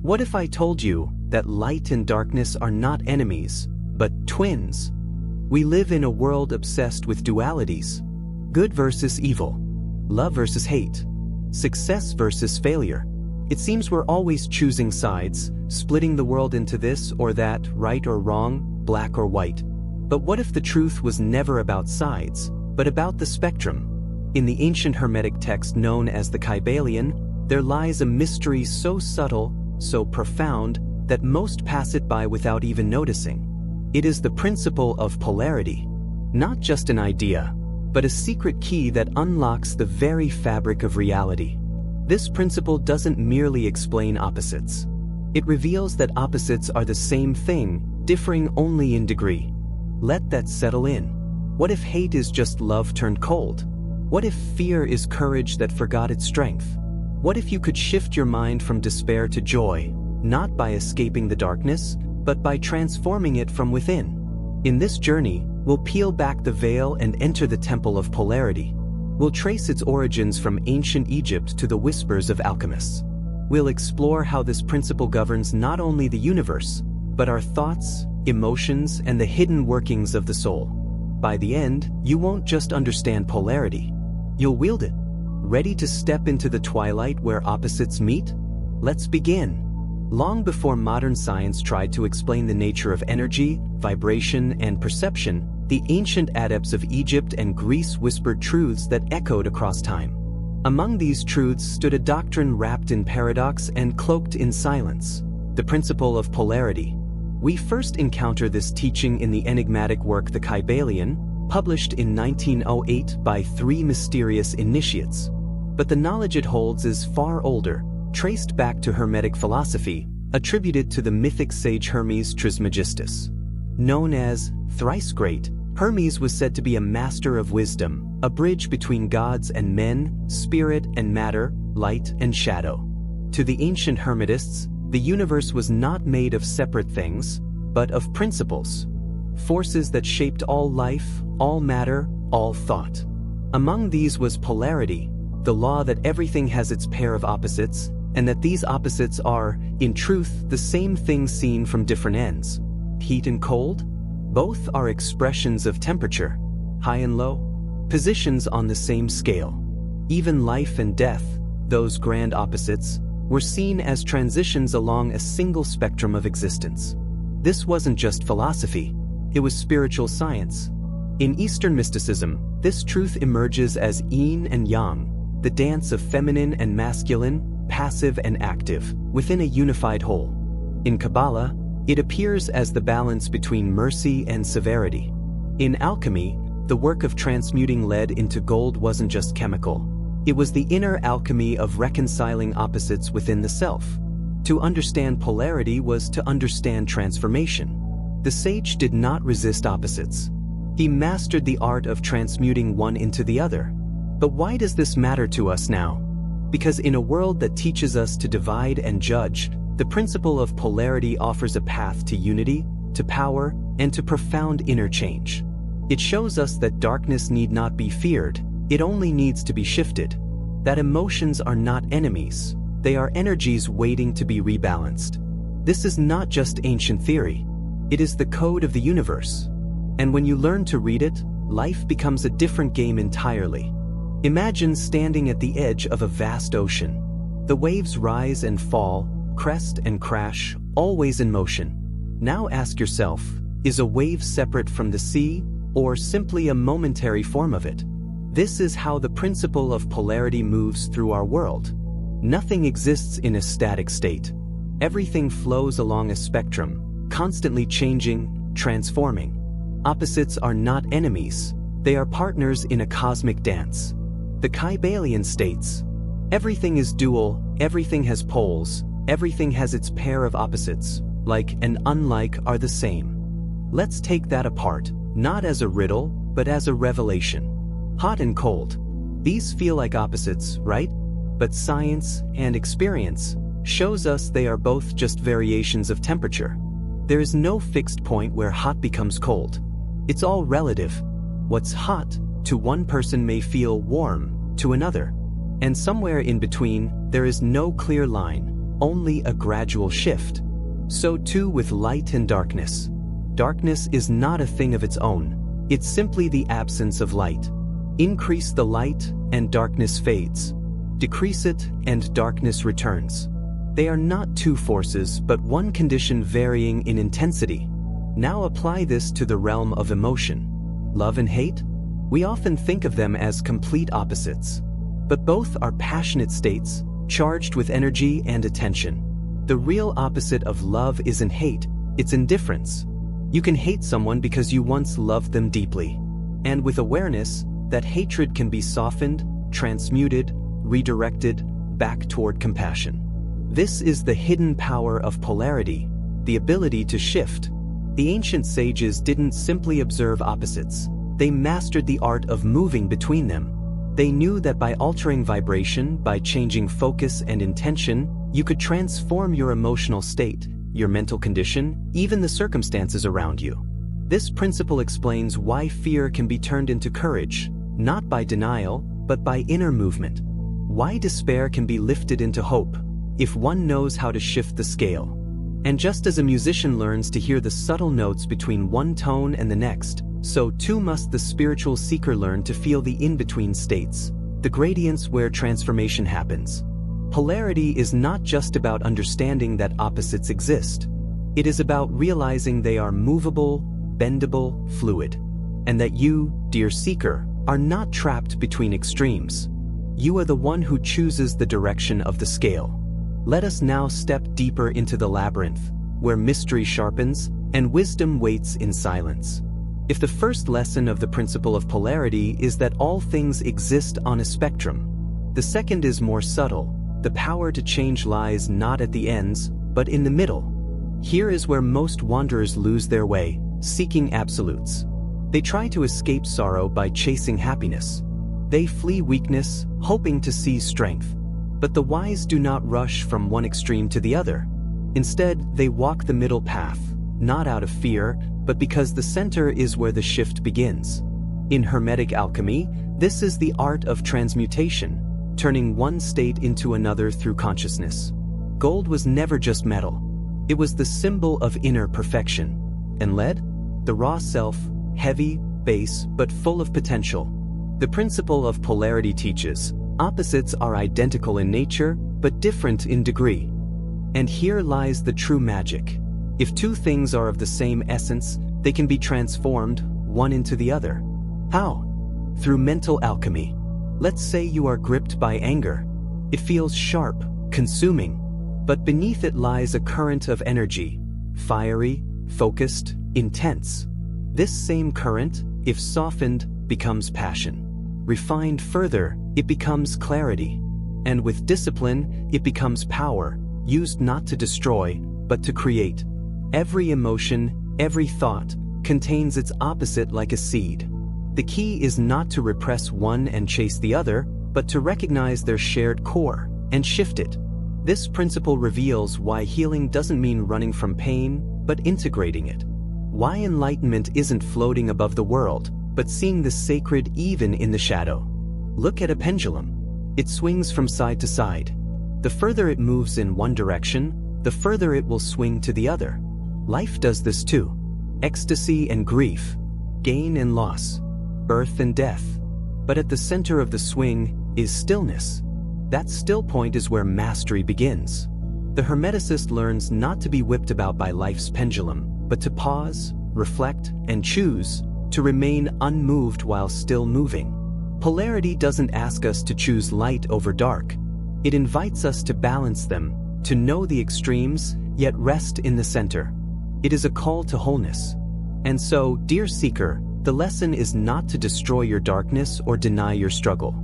What if I told you that light and darkness are not enemies, but twins? We live in a world obsessed with dualities. Good versus evil. Love versus hate. Success versus failure. It seems we're always choosing sides, splitting the world into this or that, right or wrong, black or white. But what if the truth was never about sides, but about the spectrum? In the ancient Hermetic text known as the Kybalion, there lies a mystery so subtle, so profound, that most pass it by without even noticing. It is the principle of polarity. Not just an idea, but a secret key that unlocks the very fabric of reality. This principle doesn't merely explain opposites. It reveals that opposites are the same thing, differing only in degree. Let that settle in. What if hate is just love turned cold? What if fear is courage that forgot its strength? What if you could shift your mind from despair to joy, not by escaping the darkness, but by transforming it from within? In this journey, we'll peel back the veil and enter the temple of polarity. We'll trace its origins from ancient Egypt to the whispers of alchemists. We'll explore how this principle governs not only the universe, but our thoughts, emotions, and the hidden workings of the soul. By the end, you won't just understand polarity, you'll wield it. Ready to step into the twilight where opposites meet? Let's begin. Long before modern science tried to explain the nature of energy, vibration, and perception, the ancient adepts of Egypt and Greece whispered truths that echoed across time. Among these truths stood a doctrine wrapped in paradox and cloaked in silence: the principle of polarity. We first encounter this teaching in the enigmatic work The Kybalion, published in 1908 by 3 mysterious initiates. But the knowledge it holds is far older, traced back to Hermetic philosophy, attributed to the mythic sage Hermes Trismegistus. Known as thrice great, Hermes was said to be a master of wisdom, a bridge between gods and men, spirit and matter, light and shadow. To the ancient Hermetists, the universe was not made of separate things, but of principles, forces that shaped all life, all matter, all thought. Among these was polarity, the law that everything has its pair of opposites, and that these opposites are, in truth, the same thing seen from different ends. Heat and cold? Both are expressions of temperature. High and low? Positions on the same scale. Even life and death, those grand opposites, were seen as transitions along a single spectrum of existence. This wasn't just philosophy, it was spiritual science. In Eastern mysticism, this truth emerges as yin and yang, the dance of feminine and masculine, passive and active, within a unified whole. In Kabbalah, it appears as the balance between mercy and severity. In alchemy, the work of transmuting lead into gold wasn't just chemical. It was the inner alchemy of reconciling opposites within the self. To understand polarity was to understand transformation. The sage did not resist opposites. He mastered the art of transmuting one into the other. But why does this matter to us now? Because in a world that teaches us to divide and judge, the principle of polarity offers a path to unity, to power, and to profound inner change. It shows us that darkness need not be feared, it only needs to be shifted. That emotions are not enemies, they are energies waiting to be rebalanced. This is not just ancient theory, it is the code of the universe. And when you learn to read it, life becomes a different game entirely. Imagine standing at the edge of a vast ocean. The waves rise and fall, crest and crash, always in motion. Now ask yourself, is a wave separate from the sea, or simply a momentary form of it? This is how the principle of polarity moves through our world. Nothing exists in a static state. Everything flows along a spectrum, constantly changing, transforming. Opposites are not enemies, they are partners in a cosmic dance. The Kybalion states, everything is dual, everything has poles, everything has its pair of opposites, like and unlike are the same. Let's take that apart, not as a riddle, but as a revelation. Hot and cold. These feel like opposites, right? But science and experience shows us they are both just variations of temperature. There is no fixed point where hot becomes cold. It's all relative. What's hot to one person may feel warm to another. And somewhere in between, there is no clear line. only a gradual shift. So too with light and darkness. Darkness is not a thing of its own, it's simply the absence of light. Increase the light and darkness fades. Decrease it and darkness returns. They are not two forces, but one condition varying in intensity. Now apply this to the realm of emotion. Love and hate? We often think of them as complete opposites. But both are passionate states, charged with energy and attention. The real opposite of love isn't hate, it's indifference. You can hate someone because you once loved them deeply. And with awareness, that hatred can be softened, transmuted, redirected, back toward compassion. This is the hidden power of polarity, the ability to shift. The ancient sages didn't simply observe opposites. They mastered the art of moving between them. They knew that by altering vibration, by changing focus and intention, you could transform your emotional state, your mental condition, even the circumstances around you. This principle explains why fear can be turned into courage, not by denial, but by inner movement. Why despair can be lifted into hope, if one knows how to shift the scale. And just as a musician learns to hear the subtle notes between one tone and the next, so too must the spiritual seeker learn to feel the in-between states, the gradients where transformation happens. Polarity is not just about understanding that opposites exist. It is about realizing they are movable, bendable, fluid. And that you, dear seeker, are not trapped between extremes. You are the one who chooses the direction of the scale. Let us now step deeper into the labyrinth, where mystery sharpens and wisdom waits in silence. If the first lesson of the principle of polarity is that all things exist on a spectrum, the second is more subtle. The power to change lies not at the ends, but in the middle. Here is where most wanderers lose their way, seeking absolutes. They try to escape sorrow by chasing happiness. They flee weakness, hoping to seize strength. But the wise do not rush from one extreme to the other. Instead, they walk the middle path, not out of fear, but because the center is where the shift begins. In Hermetic alchemy, this is the art of transmutation, turning one state into another through consciousness. Gold was never just metal. It was the symbol of inner perfection. And lead? The raw self, heavy, base, but full of potential. The principle of polarity teaches, opposites are identical in nature, but different in degree. And here lies the true magic. If two things are of the same essence, they can be transformed, one into the other. How? Through mental alchemy. Let's say you are gripped by anger. It feels sharp, consuming, but beneath it lies a current of energy, fiery, focused, intense. This same current, if softened, becomes passion. Refined further, it becomes clarity. And with discipline, it becomes power, used not to destroy, but to create. Every emotion, every thought, contains its opposite like a seed. The key is not to repress one and chase the other, but to recognize their shared core and shift it. This principle reveals why healing doesn't mean running from pain, but integrating it. Why enlightenment isn't floating above the world, but seeing the sacred even in the shadow. Look at a pendulum. It swings from side to side. The further it moves in one direction, the further it will swing to the other. Life does this too. Ecstasy and grief, gain and loss, birth and death. But at the center of the swing is stillness. That still point is where mastery begins. The Hermeticist learns not to be whipped about by life's pendulum, but to pause, reflect, and choose to remain unmoved while still moving. Polarity doesn't ask us to choose light over dark. It invites us to balance them, to know the extremes, yet rest in the center. It is a call to wholeness. And so, dear seeker, the lesson is not to destroy your darkness or deny your struggle.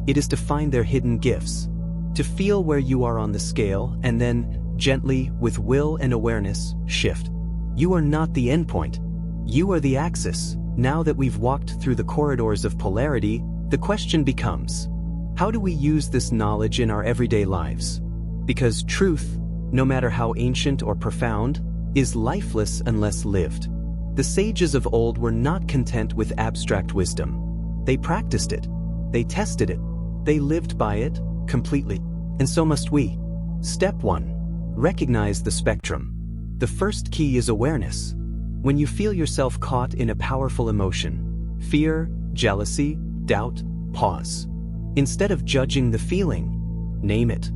It is to find their hidden gifts, to feel where you are on the scale, and then, gently, with will and awareness, shift. You are not the endpoint. You are the axis. Now that we've walked through the corridors of polarity, the question becomes, how do we use this knowledge in our everyday lives? Because truth, no matter how ancient or profound, is lifeless unless lived. The sages of old were not content with abstract wisdom. They practiced it. They tested it. They lived by it, completely. And so must we. Step 1. Recognize the spectrum. The first key is awareness. When you feel yourself caught in a powerful emotion, fear, jealousy, doubt, pause. Instead of judging the feeling, name it.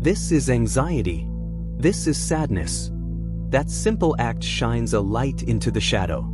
This is anxiety. This is sadness. That simple act shines a light into the shadow.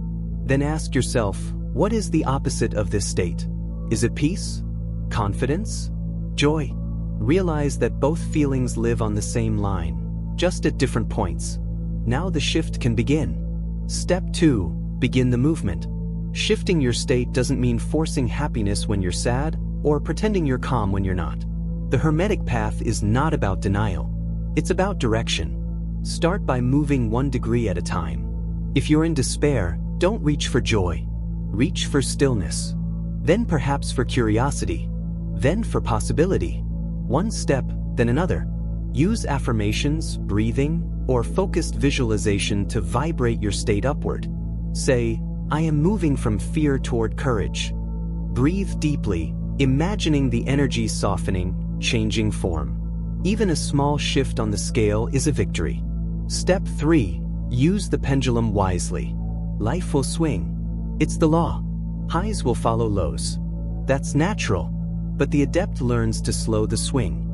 Then ask yourself, what is the opposite of this state? Is it peace? Confidence? Joy? Realize that both feelings live on the same line, just at different points. Now the shift can begin. Step 2. Begin the movement. Shifting your state doesn't mean forcing happiness when you're sad or pretending you're calm when you're not. The Hermetic path is not about denial. It's about direction. Start by moving 1 degree at a time. If you're in despair, don't reach for joy. Reach for stillness. Then perhaps for curiosity. Then for possibility. One step, then another. Use affirmations, breathing, or focused visualization to vibrate your state upward. Say, I am moving from fear toward courage. Breathe deeply, imagining the energy softening, changing form. Even a small shift on the scale is a victory. Step 3. Use the pendulum wisely. Life will swing. It's the law. Highs will follow lows. That's natural, but the adept learns to slow the swing.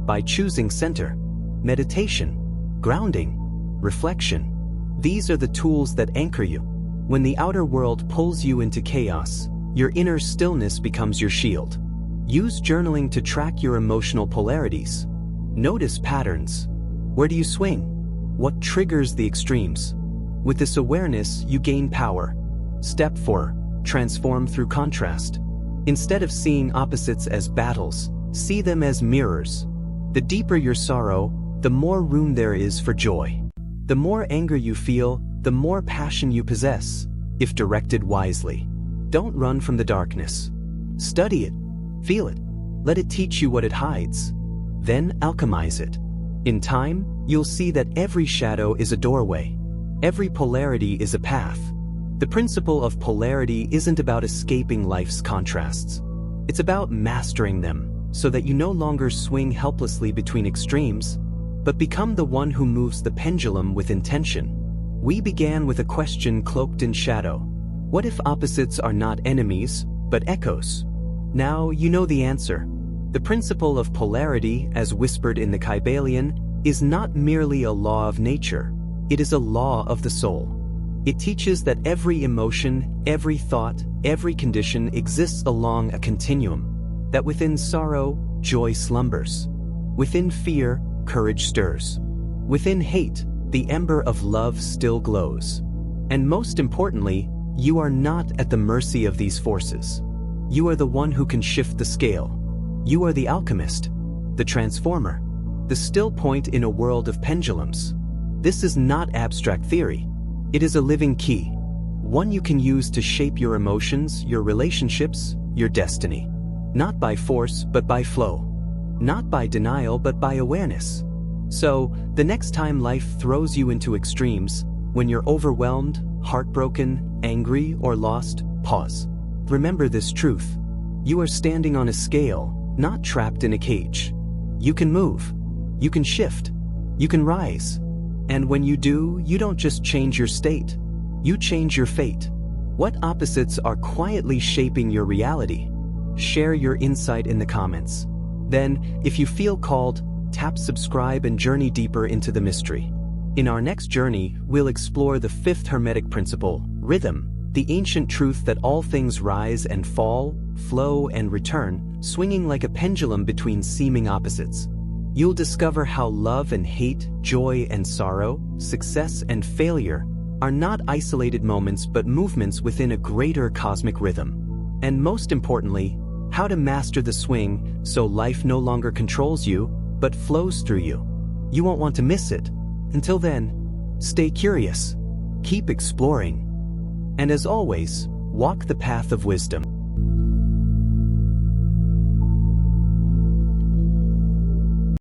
By choosing center, meditation, grounding, reflection. These are the tools that anchor you. When the outer world pulls you into chaos, your inner stillness becomes your shield. Use journaling to track your emotional polarities. Notice patterns. Where do you swing? What triggers the extremes? With this awareness, you gain power. Step 4. Transform through contrast. Instead of seeing opposites as battles, see them as mirrors. The deeper your sorrow, the more room there is for joy. The more anger you feel, the more passion you possess, if directed wisely. Don't run from the darkness. Study it. Feel it. Let it teach you what it hides. Then alchemize it. In time, you'll see that every shadow is a doorway. Every polarity is a path. The principle of polarity isn't about escaping life's contrasts. It's about mastering them, so that you no longer swing helplessly between extremes, but become the one who moves the pendulum with intention. We began with a question cloaked in shadow. What if opposites are not enemies, but echoes? Now you know the answer. The principle of polarity, as whispered in the Kybalion, is not merely a law of nature. It is a law of the soul. It teaches that every emotion, every thought, every condition exists along a continuum. That within sorrow, joy slumbers. Within fear, courage stirs. Within hate, the ember of love still glows. And most importantly, you are not at the mercy of these forces. You are the one who can shift the scale. You are the alchemist, the transformer, the still point in a world of pendulums. This is not abstract theory. It is a living key, one you can use to shape your emotions, your relationships, your destiny. Not by force, but by flow. Not by denial, but by awareness. So, the next time life throws you into extremes, when you're overwhelmed, heartbroken, angry, or lost, pause. Remember this truth. You are standing on a scale, not trapped in a cage. You can move. You can shift. You can rise. And when you do, you don't just change your state. You change your fate. What opposites are quietly shaping your reality? Share your insight in the comments. Then, if you feel called, tap subscribe and journey deeper into the mystery. In our next journey, we'll explore the 5th Hermetic principle, rhythm, the ancient truth that all things rise and fall, flow and return, swinging like a pendulum between seeming opposites. You'll discover how love and hate, joy and sorrow, success and failure are not isolated moments but movements within a greater cosmic rhythm. And most importantly, how to master the swing so life no longer controls you, but flows through you. You won't want to miss it. Until then, stay curious, keep exploring, and as always, walk the path of wisdom.